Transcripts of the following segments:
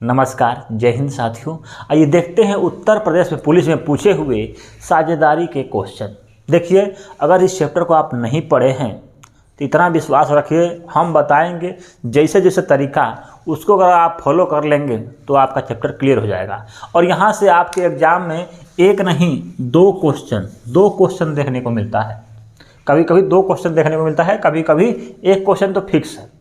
नमस्कार, जय हिंद साथियों। आइए देखते हैं उत्तर प्रदेश में पुलिस में पूछे हुए साझेदारी के क्वेश्चन। देखिए, अगर इस चैप्टर को आप नहीं पढ़े हैं तो इतना विश्वास रखिए, हम बताएंगे जैसे जैसे तरीका उसको अगर आप फॉलो कर लेंगे तो आपका चैप्टर क्लियर हो जाएगा। और यहाँ से आपके एग्जाम में एक नहीं दो क्वेश्चन देखने को मिलता है। कभी कभी दो क्वेश्चन देखने को मिलता है, कभी कभी एक क्वेश्चन तो फिक्स है।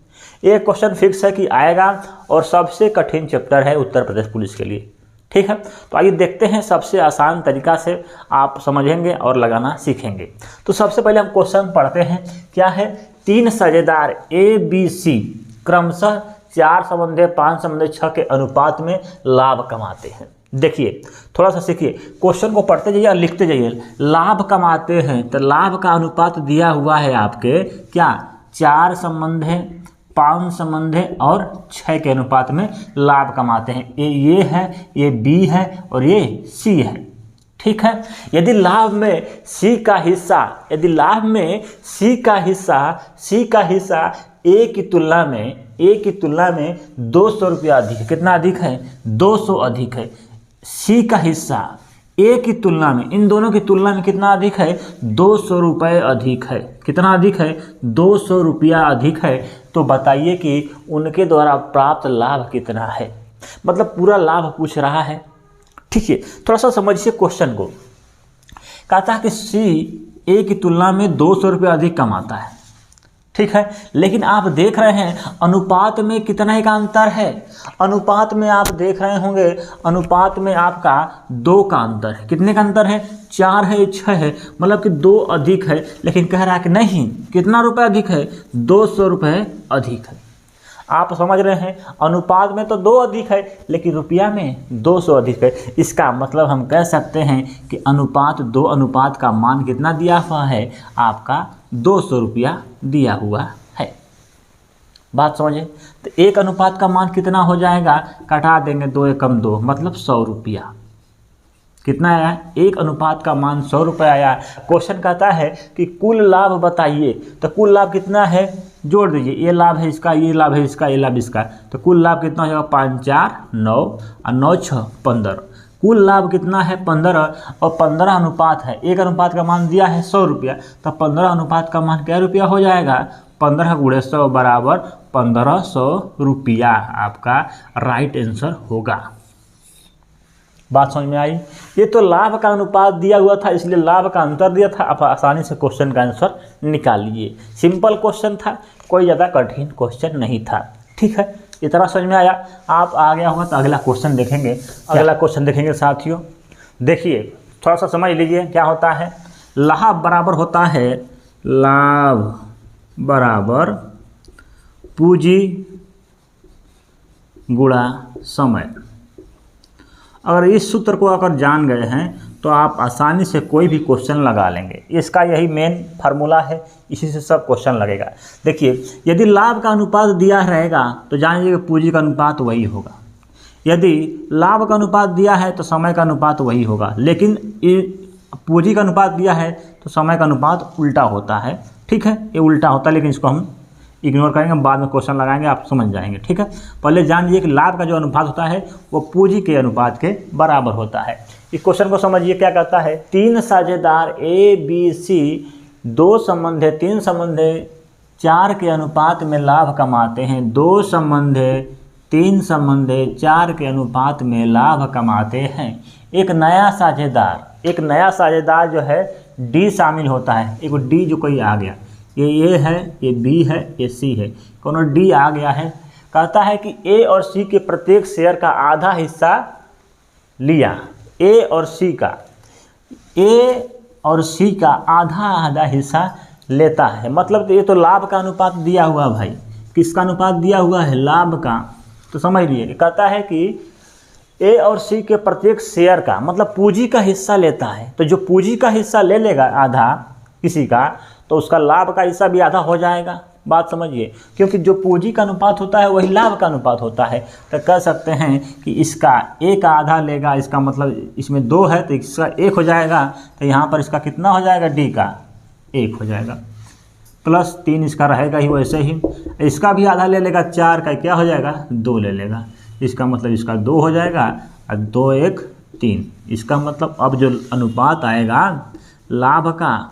एक क्वेश्चन फिक्स है कि आएगा और सबसे कठिन चैप्टर है उत्तर प्रदेश पुलिस के लिए। ठीक है, तो आइए देखते हैं सबसे आसान तरीका से आप समझेंगे और लगाना सीखेंगे। तो सबसे पहले हम क्वेश्चन पढ़ते हैं। क्या है? 3 साझेदार ABC क्रमशः 4 समन्वय 5 समन्वय 6 के अनुपात में लाभ कमाते हैं। देखिए, थोड़ा सा सीखिए, क्वेश्चन को पढ़ते जाइए और लिखते जाइए। लाभ कमाते हैं तो लाभ का अनुपात दिया हुआ है आपके क्या? 4 समन्वय 5 समन्वय और 6 के अनुपात में लाभ कमाते हैं। ये है, ये B है और ये C है। ठीक है, यदि लाभ में C का हिस्सा A की तुलना में 200 रुपया अधिक है। कितना अधिक है? 200 अधिक है। C का हिस्सा A की तुलना में, इन दोनों की तुलना में कितना अधिक है? 200 रुपये अधिक है। कितना अधिक है? 200 रुपया अधिक है। तो बताइए कि उनके द्वारा प्राप्त लाभ कितना है। मतलब पूरा लाभ पूछ रहा है। ठीक है, थोड़ा सा समझिए क्वेश्चन को। कहता है कि C A की तुलना में 200 रुपये अधिक कमाता है। ठीक है, लेकिन आप देख रहे हैं अनुपात में कितना का अंतर है। अनुपात में आप देख रहे होंगे, अनुपात में आपका 2 का अंतर है। कितने का अंतर है? 4 है, 6 है, मतलब कि 2 अधिक है। लेकिन कह रहा है कि नहीं, कितना रुपए अधिक है? 200 रुपये अधिक है। आप समझ रहे हैं, अनुपात में तो 2 अधिक है लेकिन रुपया में 200 अधिक है। इसका मतलब हम कह सकते हैं कि अनुपात का मान कितना दिया हुआ है? आपका 200 रुपया दिया हुआ है। बात समझे? तो 1 अनुपात का मान कितना हो जाएगा? कटा देंगे, 2 एकम 2, मतलब 100 रुपया। कितना आया? 1 अनुपात का मान 100 रुपये आया। क्वेश्चन कहता है कि कुल लाभ बताइए। तो कुल लाभ कितना है? जोड़ दीजिए, ये लाभ है इसका, ये लाभ है इसका, ये लाभ इसका। तो कुल लाभ कितना हो जाएगा? 5 4 9 और 9 6 15। कुल लाभ कितना है? 15। और 15 अनुपात है, 1 अनुपात का मान दिया है 100 रुपया। तो 15 अनुपात का मान क्या रुपया हो जाएगा? 15 × 100 बराबर 1500 रुपया आपका राइट आंसर होगा। बात समझ में आई? ये तो लाभ का अनुपात दिया हुआ था, इसलिए लाभ का अंतर दिया था। आप आसानी से क्वेश्चन का आंसर निकाल लिए। सिंपल क्वेश्चन था, कोई ज़्यादा कठिन क्वेश्चन नहीं था। ठीक है, इतना समझ में आया। आप आ गया होगा तो अगला क्वेश्चन देखेंगे। अगला क्वेश्चन देखेंगे साथियों। देखिए, थोड़ा सा समझ लीजिए क्या होता है। लाभ बराबर होता है, लाभ बराबर पूंजी गुणा समय। अगर इस सूत्र को अगर जान गए हैं तो आप आसानी से कोई भी क्वेश्चन लगा लेंगे। इसका यही मेन फार्मूला है, इसी से सब क्वेश्चन लगेगा। देखिए, यदि लाभ का अनुपात दिया रहेगा तो जानिए पूंजी का अनुपात वही होगा। यदि लाभ का अनुपात दिया है तो समय का अनुपात वही होगा। लेकिन पूंजी का अनुपात दिया है तो समय का अनुपात उल्टा होता है। ठीक है, ये उल्टा होता है, लेकिन इसको हम इग्नोर करेंगे, बाद में क्वेश्चन लगाएंगे, आप समझ जाएंगे। ठीक है, पहले जान लीजिए कि लाभ का जो अनुपात होता है वो पूंजी के अनुपात के बराबर होता है। इस क्वेश्चन को समझिए क्या कहता है। 3 साझेदार ABC 2 समन्वय 3 समन्वय 4 के अनुपात में लाभ कमाते हैं। 2 समन्वय 3 समन्वय 4 के अनुपात में लाभ कमाते हैं। एक नया साझेदार जो है D शामिल होता है। एक D जो कोई आ गया, ये है, ये B है, ये C है, कोनो D आ गया है। कहता है कि A और C के प्रत्येक शेयर का आधा हिस्सा लिया। A और C का आधा हिस्सा लेता है। मतलब ये तो लाभ का अनुपात दिया हुआ भाई। किसका अनुपात दिया हुआ है? लाभ का। तो समझ लिए, कहता है कि A और C के प्रत्येक शेयर का, मतलब पूंजी का हिस्सा लेता है। तो जो पूंजी का हिस्सा ले लेगा आधा किसी का, तो उसका लाभ का हिस्सा भी आधा हो जाएगा। बात समझिए, क्योंकि जो पूंजी का अनुपात होता है वही लाभ का अनुपात होता है। तो कह सकते हैं कि इसका A का आधा लेगा, इसका मतलब इसमें 2 है तो इसका 1 हो जाएगा। तो यहाँ पर इसका कितना हो जाएगा? D का 1 हो जाएगा, प्लस 3 इसका रहेगा ही वैसे ही। इसका भी आधा ले लेगा, 4 का क्या हो जाएगा? 2 ले लेगा। इसका मतलब इसका 2 हो जाएगा और 2 1 3। इसका मतलब अब जो अनुपात आएगा लाभ का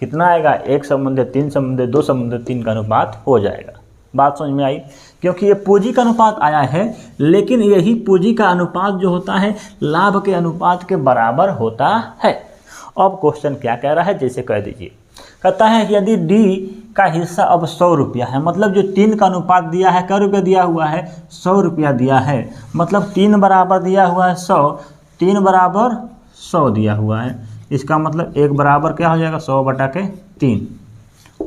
कितना आएगा, 1:3:2:3 का अनुपात हो जाएगा। बात समझ में आई? क्योंकि ये पूंजी का अनुपात आया है, लेकिन यही पूंजी का अनुपात जो होता है लाभ के अनुपात के बराबर होता है। अब क्वेश्चन क्या कह रहा है, जैसे कह दीजिए, कहता है कि यदि डी का हिस्सा अब 100 रुपया है, मतलब जो 3 का अनुपात दिया है, क्या रुपया दिया हुआ है, 100 रुपया दिया है, मतलब 3 बराबर दिया हुआ है 100, 3 बराबर 100 दिया हुआ है। इसका मतलब 1 बराबर क्या हो जाएगा, 100/3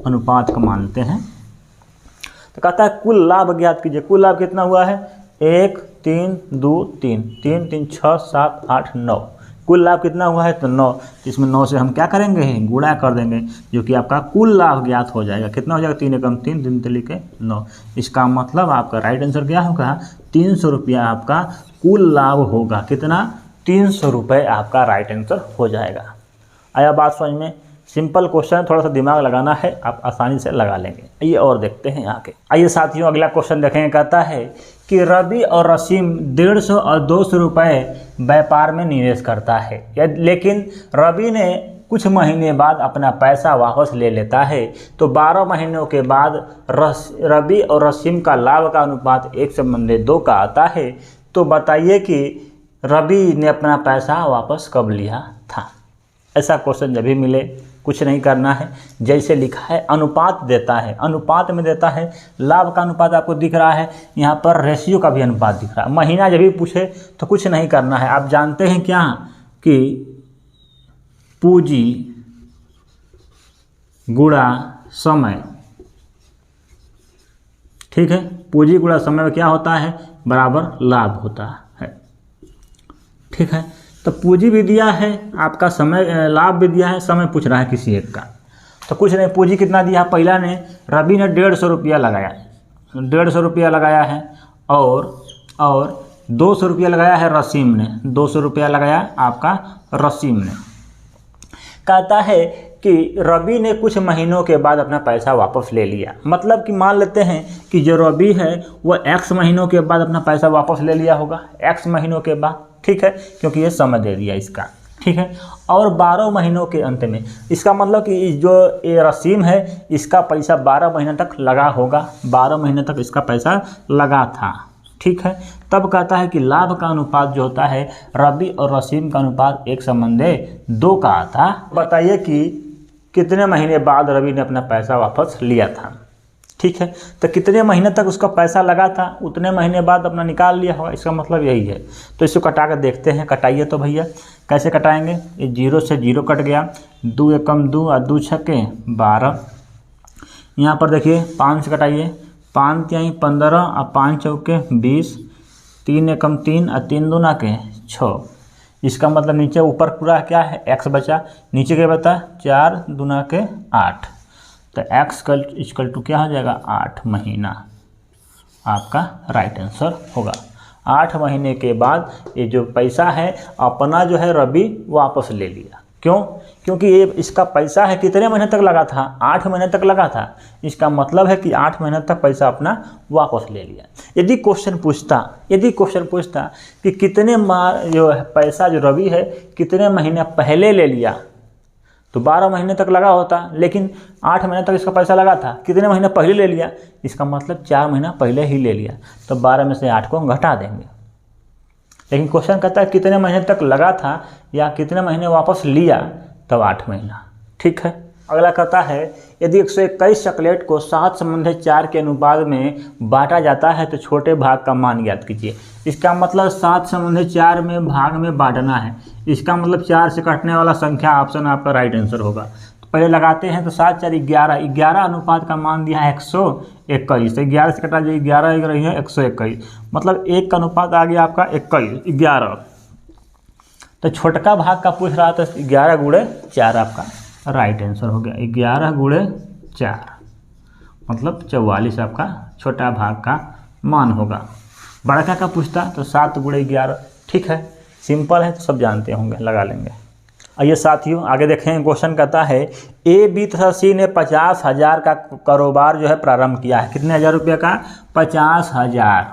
अनुपात का मानते हैं। तो कहता है कुल लाभ ज्ञात कीजिए। कुल लाभ कितना हुआ है, 1 3 2 3 3 3 6 7 8 9। कुल लाभ कितना हुआ है, तो 9। इसमें 9 से हम क्या करेंगे, गुणा कर देंगे, जो कि आपका कुल लाभ ज्ञात हो जाएगा। कितना हो जाएगा, 3 एकम 3 3 3 9। इसका मतलब आपका राइट आंसर क्या होगा, 300 रुपया आपका कुल लाभ होगा। कितना, 300 रुपये आपका राइट आंसर हो जाएगा। आया बात समझ में? सिंपल क्वेश्चन, थोड़ा सा दिमाग लगाना है, आप आसानी से लगा लेंगे। आइए और देखते हैं आगे। आइए साथियों अगला क्वेश्चन देखेंगे। कहता है कि रवि और रसीम 150 और 200 रुपये व्यापार में निवेश करता है, लेकिन रवि ने कुछ महीने बाद अपना पैसा वापस ले लेता है, तो 12 महीनों के बाद रवि और रसीम का लाभ का अनुपात 1:2 का आता है। तो बताइए कि रवि ने अपना पैसा वापस कब लिया था। ऐसा क्वेश्चन जब भी मिले कुछ नहीं करना है, जैसे लिखा है अनुपात देता है, अनुपात में देता है, लाभ का अनुपात आपको दिख रहा है, यहाँ पर रेशियो का भी अनुपात दिख रहा है। महीना जब भी पूछे तो कुछ नहीं करना है। आप जानते हैं क्या कि पूंजी गुणा समय, ठीक है, पूंजी गुणा समय में क्या होता है, बराबर लाभ होता है। ठीक है, तो पूंजी भी दिया है आपका, समय लाभ भी दिया है, समय पूछ रहा है किसी एक का। तो कुछ नहीं, पूंजी कितना दिया, पहला ने रवि ने 150 रुपया लगाया, 150 रुपया लगाया है, और 200 रुपया लगाया है रसीम ने, 200 रुपया लगाया आपका रसीम ने। कहता है कि रवि ने कुछ महीनों के बाद अपना पैसा वापस ले लिया। मतलब कि मान लेते हैं कि जो रवि है वो x महीनों के बाद अपना पैसा वापस ले लिया होगा, x महीनों के बाद, ठीक है, क्योंकि ये समय दे दिया इसका, ठीक है। और 12 महीनों के अंत में, इसका मतलब कि जो ये रसीम है इसका पैसा 12 महीने तक लगा होगा, 12 महीने तक इसका पैसा लगा था, ठीक है। तब कहता है कि लाभ का अनुपात जो होता है रवि और रसीम का अनुपात 1:2 का आता। बताइए कि कितने महीने बाद रवि ने अपना पैसा वापस लिया था, ठीक है। तो कितने महीने तक उसका पैसा लगा था, उतने महीने बाद अपना निकाल लिया होगा, इसका मतलब यही है। तो इसको कटा कर देखते हैं, कटाइए तो भैया, कैसे कटाएंगे। ये 0 से 0 कट गया, 2 एकम 2 और 2 छक्के 12। यहाँ पर देखिए 5 से कटाइए, 5 तिहाई 15 और 5 चौके 20, 3 एकम 3 और 3 दूना के 6। इसका मतलब नीचे ऊपर पूरा क्या है, x बचा, नीचे क्या बता, 4 दूना के 8। तो x इक्वल टू क्या हो जाएगा, 8 महीना आपका राइट आंसर होगा। 8 महीने के बाद ये जो पैसा है अपना जो है रवि वापस ले लिया। क्यों? क्योंकि ये इसका पैसा है कितने महीने तक लगा था, 8 महीने तक लगा था। इसका मतलब है कि 8 महीने तक पैसा अपना वापस ले लिया। यदि क्वेश्चन पूछता कि कितने जो पैसा जो रवि है कितने महीने पहले ले लिया, तो 12 महीने तक लगा होता, लेकिन 8 महीने तक इसका पैसा लगा था, कितने महीने पहले ले लिया, इसका मतलब 4 महीना पहले ही ले लिया। तो 12 में से 8 को हम घटा देंगे। लेकिन क्वेश्चन कहता है कितने महीने तक लगा था या कितने महीने वापस लिया, तब 8 महीना, ठीक है। अगला कहता है यदि 121 चॉकलेट को 7/4 के अनुपात में बांटा जाता है तो छोटे भाग का मान ज्ञात कीजिए। इसका मतलब 7/4 में भाग में बांटना है। इसका मतलब 4 से कटने वाला संख्या ऑप्शन आपका राइट आंसर होगा। तो पहले लगाते हैं, तो 7 4 11, 11 अनुपात का मान दिया है 121। तो 11 से कटा जाए 11 एक रही है 121, मतलब 1 का अनुपात आ गया आपका 11। तो छोटका भाग का पूछ रहा था, 11 गुणे 4 आपका राइट आंसर हो गया। 11 गुणे 4 मतलब 44 आपका छोटा भाग का मान होगा। बड़का का पूछता तो 7 गुणे 11, ठीक है, सिंपल है, तो सब जानते होंगे, लगा लेंगे। आइए साथियों आगे देखें। क्वेश्चन कहता है ए बी तथा सी ने 50,000 का कारोबार जो है प्रारंभ किया है। कितने हज़ार रुपये का, 50,000,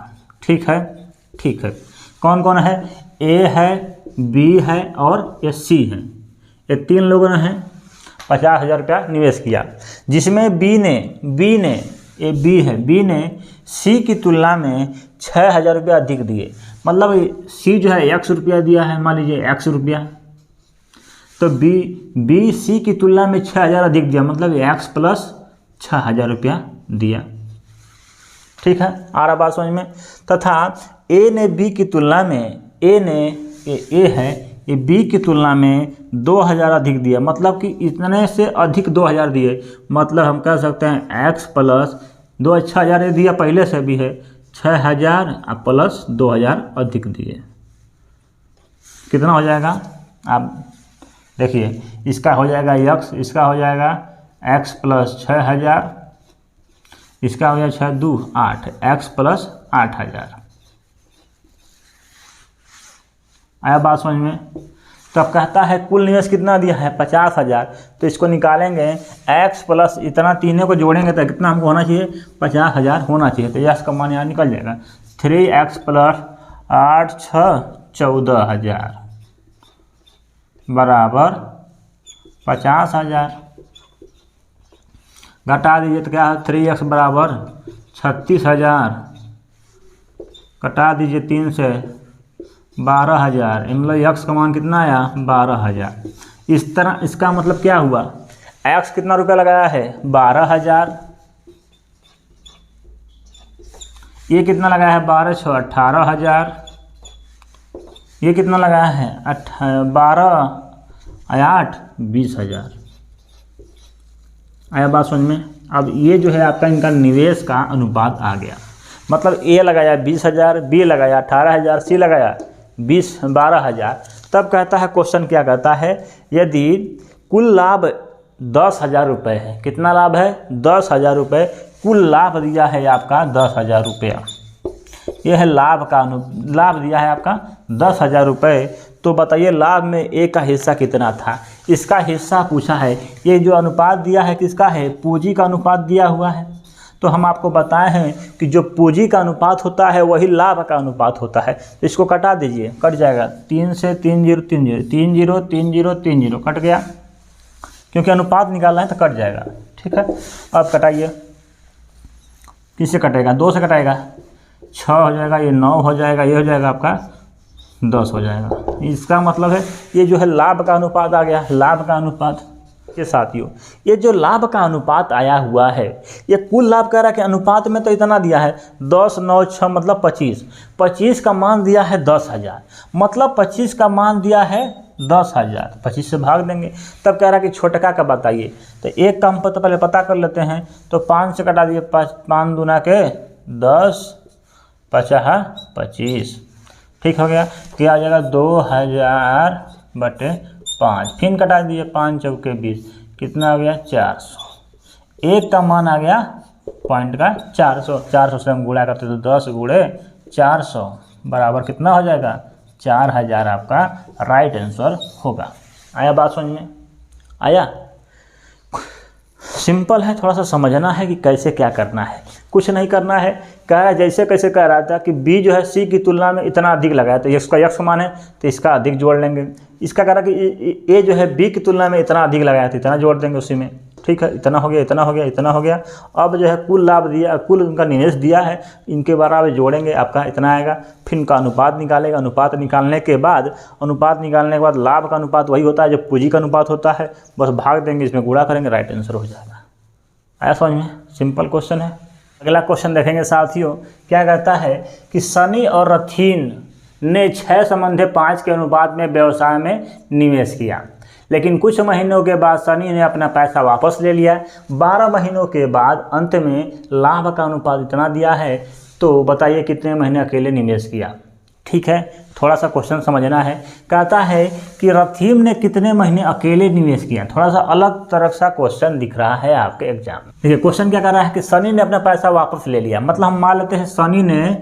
ठीक है, ठीक है। कौन कौन है? ए है, बी है और ये सी है। ये 3 लोगों ने 50,000 रुपया निवेश किया, जिसमें बी ने ये बी है, बी ने सी की तुलना में 6,000 रुपया अधिक दिए। मतलब सी जो है x रुपया दिया है, मान लीजिए x रुपया, तो बी सी की तुलना में 6,000 अधिक दिया, मतलब x प्लस 6,000 रुपया दिया। ठीक है, आ रहा बात समझ में। तथा ए ने बी की तुलना में, ए है, ये बी की तुलना में 2,000 अधिक दिया, मतलब कि इतने से अधिक 2,000 दिए। मतलब हम कह सकते हैं x प्लस 6,000 ये दिया पहले से भी है, 6,000 प्लस 2,000 अधिक दिए। कितना हो जाएगा? आप देखिए, इसका हो जाएगा x, इसका हो जाएगा x प्लस 6,000, इसका हो जाएगा 6 2 8, x प्लस 8,000। आया बात समझ में। तो अब कहता है कुल निवेश कितना दिया है? 50,000। तो इसको निकालेंगे, x प्लस इतना, तीनों को जोड़ेंगे तो कितना हमको होना चाहिए? 50,000 होना चाहिए। तो यह का मान यहाँ निकल जाएगा, 3x प्लस 8 6 14,000 बराबर 50,000। घटा दीजिए तो क्या है? 3x बराबर 36,000, घटा दीजिए 3 से 12,000, मतलब x का मान कितना आया? 12,000। इस तरह इसका मतलब क्या हुआ? x कितना रुपया लगाया है? 12,000। ये कितना लगाया है? 12 6 18,000। ये कितना लगाया है? 12 8 20,000। आया बात समझ में। अब ये जो है आपका इनका निवेश का अनुपात आ गया। मतलब ए लगाया 20,000, बी लगाया 18,000, सी लगाया 12,000। तब कहता है क्वेश्चन क्या कहता है? यदि कुल लाभ 10,000 रुपये है, कितना लाभ है? 10,000 रुपये। कुल लाभ दिया है आपका 10,000 रुपया, यह है लाभ का लाभ दिया है आपका 10,000 रुपये। तो बताइए लाभ में ए का हिस्सा कितना था? इसका हिस्सा पूछा है। ये जो अनुपात दिया है किसका है? पूंजी का अनुपात दिया हुआ है। तो हम आपको बताए हैं कि जो पूंजी का अनुपात होता है वही लाभ का अनुपात होता है। तो इसको कटा दीजिए, कट जाएगा। 3 से 3 0 3 0 3 0 3 0 3 0 कट गया, क्योंकि अनुपात निकालना है तो कट जाएगा। ठीक है, अब कटाइए। किससे कटेगा? 2 से कटाएगा, 6 हो जाएगा, ये 9 हो जाएगा, ये हो जाएगा आपका 10 हो जाएगा। इसका मतलब है ये जो है लाभ का अनुपात आ गया, लाभ का अनुपात। के साथियों, ये जो लाभ का अनुपात आया हुआ है, ये कुल लाभ कह रहा है कि अनुपात में तो इतना दिया है 10 9 6 मतलब 25। 25 का मान दिया है 10,000, मतलब 25 का मान दिया है 10,000। 25 से भाग देंगे, तब कह रहा है कि छोटका का बताइए। तो एक का हम तो पहले पता कर लेते हैं। तो 5 से कटा दिए, 5 दूना के 10 50 25। ठीक हो गया। क्या आ जाएगा? 2,000/5। फिर कटा दिए, 5 चौके 20, कितना आ गया? 400। एक का मान आ गया पॉइंट का 400। 400 से हम गुणा करते तो 10 गुणे 400 बराबर कितना हो जाएगा? 4,000 आपका राइट आंसर होगा। आया बात समझ में? आया? सिंपल है, थोड़ा सा समझना है कि कैसे क्या करना है। कुछ नहीं करना है, कह रहा है जैसे कैसे कह रहा था कि बी जो है सी की तुलना में इतना अधिक लगाया, तो इसका यक्स मान है तो इसका अधिक जोड़ लेंगे। इसका कह रहा है कि ए जो है बी की तुलना में इतना अधिक लगाया था, इतना जोड़ देंगे उसी में। ठीक है, इतना हो गया, इतना हो गया, इतना हो गया। अब जो है कुल लाभ दिया, कुल उनका निवेश दिया है, इनके बराबर जोड़ेंगे, आपका इतना आएगा। फिर इनका अनुपात निकालेगा। अनुपात निकालने के बाद लाभ का अनुपात वही होता है जो पूंजी का अनुपात होता है, बस भाग देंगे, इसमें गुणा करेंगे, राइट आंसर हो जाएगा। आया समझ में? सिंपल क्वेश्चन है। अगला क्वेश्चन देखेंगे साथियों, क्या कहता है कि सनी और रथीन ने 6:5 के अनुपात में व्यवसाय में निवेश किया, लेकिन कुछ महीनों के बाद सनी ने अपना पैसा वापस ले लिया। 12 महीनों के बाद अंत में लाभ का अनुपात इतना दिया है, तो बताइए कितने महीने अकेले निवेश किया। ठीक है, थोड़ा सा क्वेश्चन समझना है। कहता है कि रथीम ने कितने महीने अकेले निवेश किया। थोड़ा सा अलग तरह सा क्वेश्चन दिख रहा है आपके एग्जाम में। देखिए क्वेश्चन क्या कर रहा है कि सनी ने अपना पैसा वापस ले लिया, मतलब हम मान लेते हैं सनी ने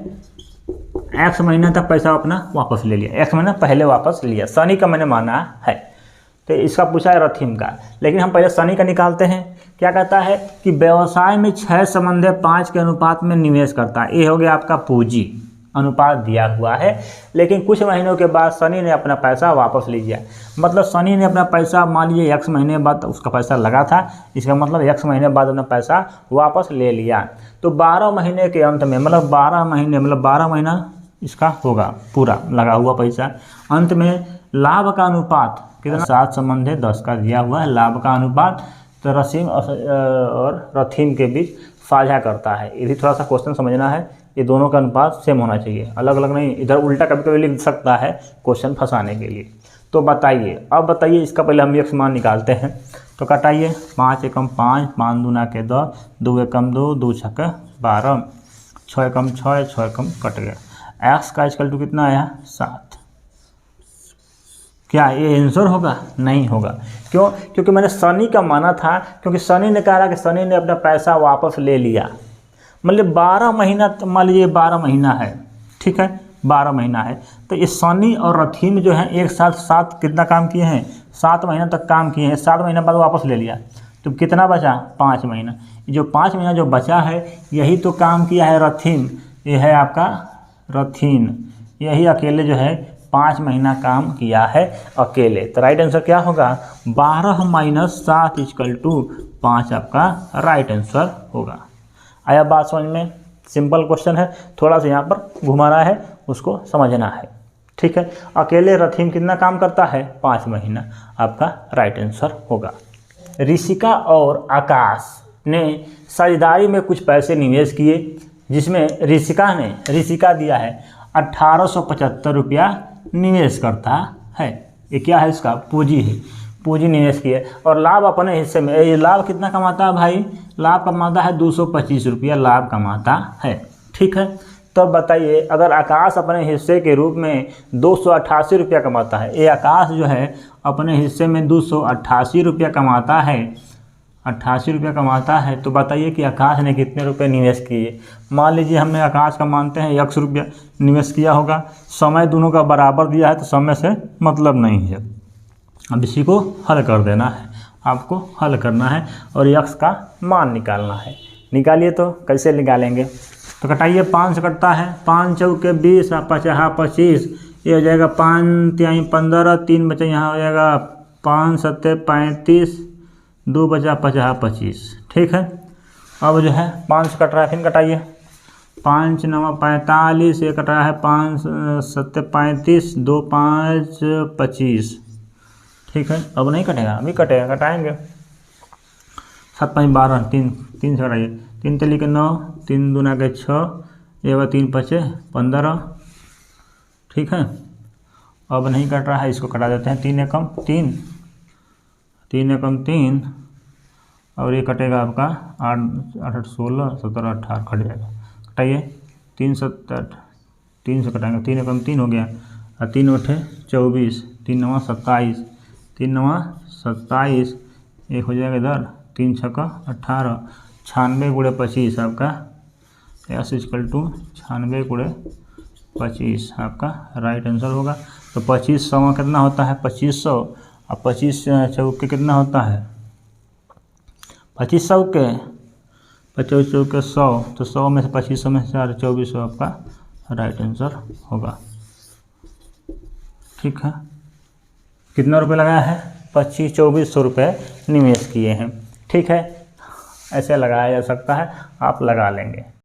x महीने तक पैसा अपना वापस ले लिया, x महीना पहले वापस लिया, सनी का मैंने माना है। तो इसका पूछा है रथीम का, लेकिन हम पहले सनी का निकालते हैं। क्या कहता है कि व्यवसाय में 6:5 के अनुपात में निवेश करता है। ये हो गया आपका पूंजी, अनुपात दिया हुआ है, लेकिन कुछ महीनों के बाद सनी ने अपना पैसा वापस ले लिया। मतलब सनी ने अपना पैसा मान लीजिए x महीने बाद उसका पैसा लगा था, इसका मतलब x महीने बाद अपना पैसा वापस ले लिया। तो 12 महीने के अंत में मतलब 12 महीना इसका होगा पूरा लगा हुआ पैसा। अंत में लाभ का अनुपात कितना 7 संबंधित 10 का दिया हुआ है। लाभ का अनुपात तो रसीम और रथीम के बीच साझा करता है। ये भी थोड़ा सा क्वेश्चन समझना है, ये दोनों का अनुपात सेम होना चाहिए, अलग अलग नहीं। इधर उल्टा कभी कभी लिख सकता है क्वेश्चन फंसाने के लिए। तो बताइए, अब बताइए इसका पहले हम x मान निकालते हैं। तो कटाइए 5 एकम 5, 5 दूना के 10, 2 एकम 2, 2 छक्का 12, 6 एकम 6, 6 एकम कट गया। x का इक्वल टू कितना आया 7। क्या ये आंसर होगा? नहीं होगा। क्यों? क्योंकि मैंने सनी का माना था, क्योंकि सनी ने कहा कि सनी ने अपना पैसा वापस ले लिया। मतलब 12 महीना, मान लीजिए 12 महीना है, ठीक है 12 महीना है, तो ये सनी और रथीम जो है एक साथ कितना काम किए हैं? 7 महीना तक काम किए हैं। 7 महीना बाद वापस ले लिया, तो कितना बचा? 5 महीना। जो 5 महीना जो बचा है यही तो काम किया है रथीम। ये है आपका रथीन, यही अकेले जो है 5 महीना काम किया है अकेले। तो राइट आंसर क्या होगा? 12 माइनस 7 इक्वल टू 5 आपका राइट आंसर होगा। आया बात समझ में? सिंपल क्वेश्चन है, थोड़ा सा यहाँ पर घुमाना है, उसको समझना है, ठीक है। अकेले रथीम कितना काम करता है? 5 महीना, आपका राइट आंसर होगा। ऋषिका और आकाश ने साझेदारी में कुछ पैसे निवेश किए, जिसमें ऋषिका दिया है 1875 रुपया निवेश करता है। ये क्या है? इसका पूंजी है, पूंजी निवेश की है। और लाभ अपने हिस्से में, ये लाभ कितना कमाता है भाई? लाभ कमाता है 225 रुपया लाभ कमाता है, ठीक है। तो बताइए, अगर आकाश अपने हिस्से के रूप में 288 रुपया कमाता है, ये आकाश जो है अपने हिस्से में 288 रुपया कमाता है, 88 रुपया कमाता है, तो बताइए कि आकाश ने कितने रुपए निवेश किए? मान लीजिए हमने आकाश का मानते हैं 100 रुपया निवेश किया होगा। समय दोनों का बराबर दिया है तो समय से मतलब नहीं है। अब इसी को हल कर देना है, आपको हल करना है और x का मान निकालना है। निकालिए, तो कैसे निकालेंगे? तो कटाइए, 5 से कटता है, 5 चौके 20, 5 25, ये हो जाएगा 5 तिहाई 15, 3 बचा यहाँ हो जाएगा 5 7 35, 2 बचा 50 25, ठीक है। अब जो है 5 से कट रहा है, फिर कटाइए, 5 9 45, ये कट रहा है 5 7 35, 2 5 25, ठीक है। अब नहीं कटेगा, अभी कटेगा, कटाएंगे। 7 5 12, 3 से कटाइए, 3 तली के 9, 3 दूना के 6, ये 3 5 15, ठीक है। अब नहीं कट रहा है, इसको कटा देते हैं। 3 एकम 3, 3 एकम 3, और ये कटेगा आपका 8 8 16 17 18, कट जाएगा। कटाइए, 3 7 8, 3 से कटाएंगे, 3 एकम 3 हो गया, और 3 8 24, 3 9 27, 3 9 27, एक हो जाएगा इधर 3 छक्का 18, 96 गुणे 25 आपका S इक्वल टू 96 गुणे 25 आपका राइट आंसर होगा। तो 2500 कितना होता है? 2500, और 25 चौके कितना होता है? 25 चौके 25 चौके 100, तो 100 में से 2500 में से 2400 आपका राइट आंसर होगा, ठीक है। कितना रुपए लगाया है? 2400 रुपये निवेश किए हैं, ठीक है। ऐसे लगाया जा सकता है, आप लगा लेंगे।